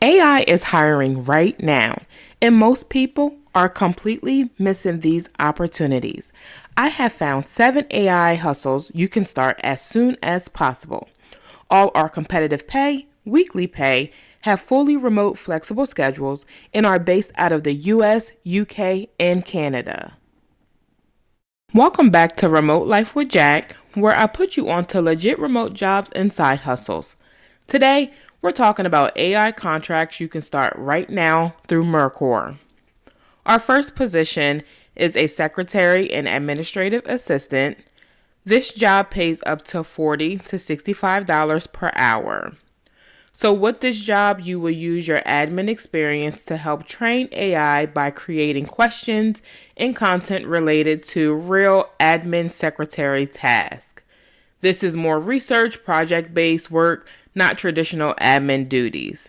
AI is hiring right now, and most people are completely missing these opportunities. I have found 7 AI hustles you can start as soon as possible. All are competitive pay, weekly pay, have fully remote flexible schedules, and are based out of the US, UK, and Canada. Welcome back to Remote Life with Jack, where I put you onto legit remote jobs and side hustles. Today, we're talking about AI contracts you can start right now through Mercor. Our first position is a secretary and administrative assistant. This job pays up to $40 to $65 per hour. So with this job, you will use your admin experience to help train AI by creating questions and content related to real admin secretary tasks. This is more research, project-based work, not traditional admin duties.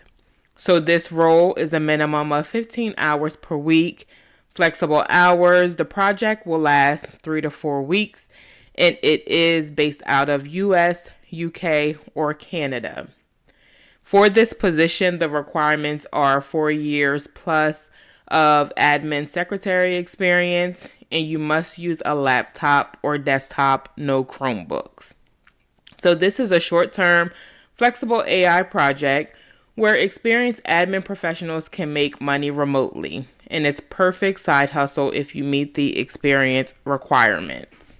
So this role is a minimum of 15 hours per week, flexible hours. The project will last 3 to 4 weeks, and it is based out of US, UK, or Canada. For this position, the requirements are 4 years plus of admin secretary experience, and you must use a laptop or desktop, no Chromebooks. So this is a short-term, flexible AI project where experienced admin professionals can make money remotely, and it's perfect side hustle if you meet the experience requirements.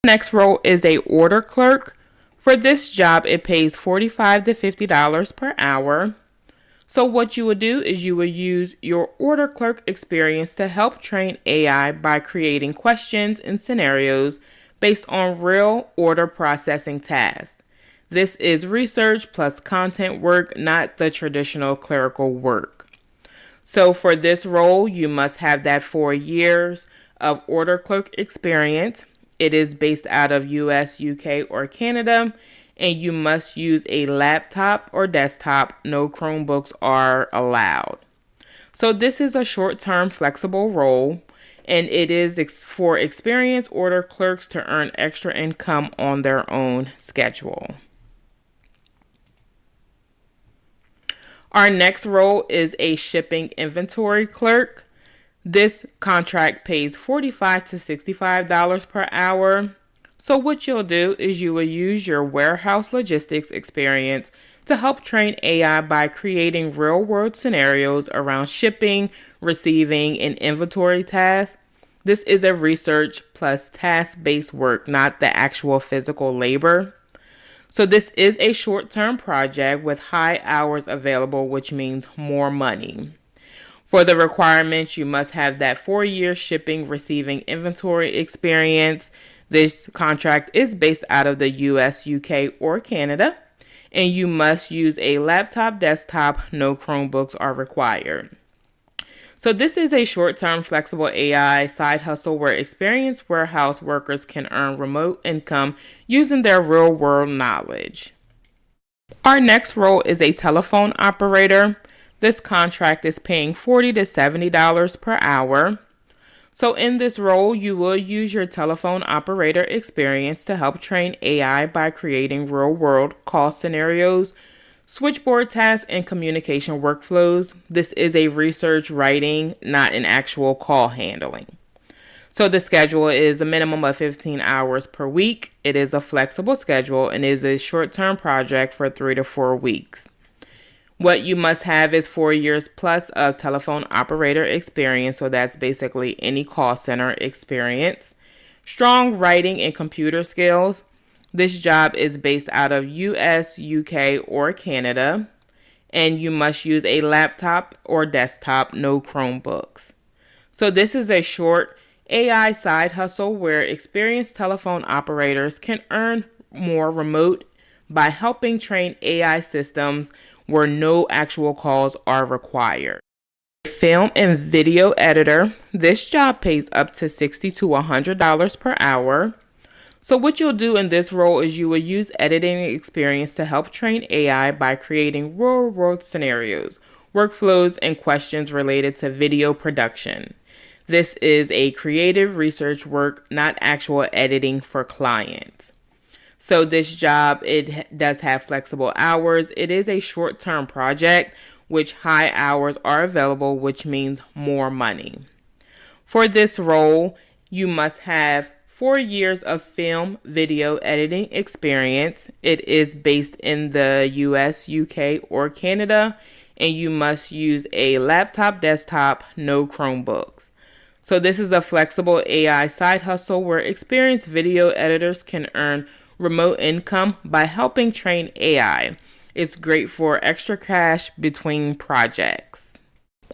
Next role is a order clerk. For this job, it pays $45 to $50 per hour. So what you would do is you would use your order clerk experience to help train AI by creating questions and scenarios based on real order processing tasks. This is research plus content work, not the traditional clerical work. So for this role, you must have that 4 years of order clerk experience. It is based out of US, UK, or Canada, and you must use a laptop or desktop. No Chromebooks are allowed. So this is a short-term flexible role, and it is for experienced order clerks to earn extra income on their own schedule. Our next role is a shipping inventory clerk. This contract pays $45 to $65 per hour. So what you'll do is you will use your warehouse logistics experience to help train AI by creating real-world scenarios around shipping, receiving, and inventory tasks. This is a research plus task-based work, not the actual physical labor. So this is a short-term project with high hours available, which means more money. For the requirements, you must have that 4 year shipping, receiving, inventory experience. This contract is based out of the US, UK, or Canada, and you must use a laptop, desktop. No Chromebooks are required. So this is a short-term flexible AI side hustle where experienced warehouse workers can earn remote income using their real-world knowledge. Our next role is a telephone operator. This contract is paying $40 to $70 per hour. So in this role, you will use your telephone operator experience to help train AI by creating real-world call scenarios, switchboard tasks, and communication workflows. This is a research writing, not an actual call handling. So the schedule is a minimum of 15 hours per week. It is a flexible schedule and is a short-term project for 3 to 4 weeks. What you must have is 4 years plus of telephone operator experience, so that's basically any call center experience. Strong writing and computer skills. This job is based out of US, UK, or Canada, and you must use a laptop or desktop, no Chromebooks. So this is a short AI side hustle where experienced telephone operators can earn more remote by helping train AI systems where no actual calls are required. Film and video editor. This job pays up to $60 to $100 per hour. So what you'll do in this role is you will use editing experience to help train AI by creating real-world scenarios, workflows, and questions related to video production. This is a creative research work, not actual editing for clients. So this job, it does have flexible hours. It is a short-term project which high hours are available, which means more money. For this role, you must have 4 years of film video editing experience. It is based in the US, UK, or Canada, and you must use a laptop, desktop, no Chromebooks. So this is a flexible AI side hustle where experienced video editors can earn remote income by helping train AI. It's great for extra cash between projects.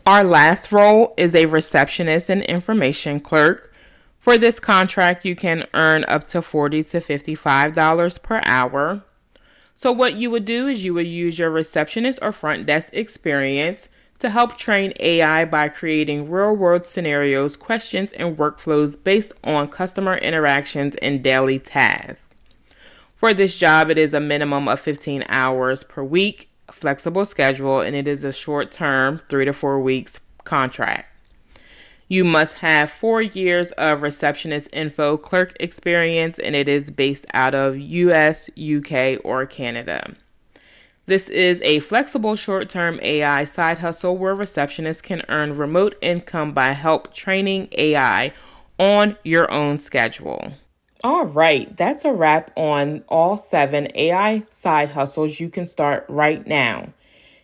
Our last role is a receptionist and information clerk. For this contract, you can earn up to $40 to $55 per hour. So what you would do is you would use your receptionist or front desk experience to help train AI by creating real-world scenarios, questions, and workflows based on customer interactions and daily tasks. For this job, it is a minimum of 15 hours per week, a flexible schedule, and it is a short-term, 3 to 4 weeks contract. You must have 4 years of receptionist info clerk experience, and it is based out of US, UK, or Canada. This is a flexible short-term AI side hustle where receptionists can earn remote income by help training AI on your own schedule. All right, that's a wrap on all 7 AI side hustles you can start right now.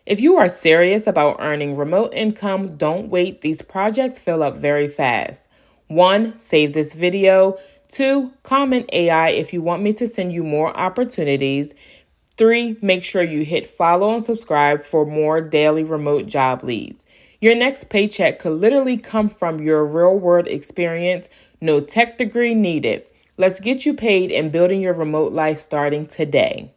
If you are serious about earning remote income, don't wait. These projects fill up very fast. 1, save this video. 2, comment AI if you want me to send you more opportunities. 3, make sure you hit follow and subscribe for more daily remote job leads. Your next paycheck could literally come from your real-world experience. No tech degree needed. Let's get you paid and building your remote life starting today.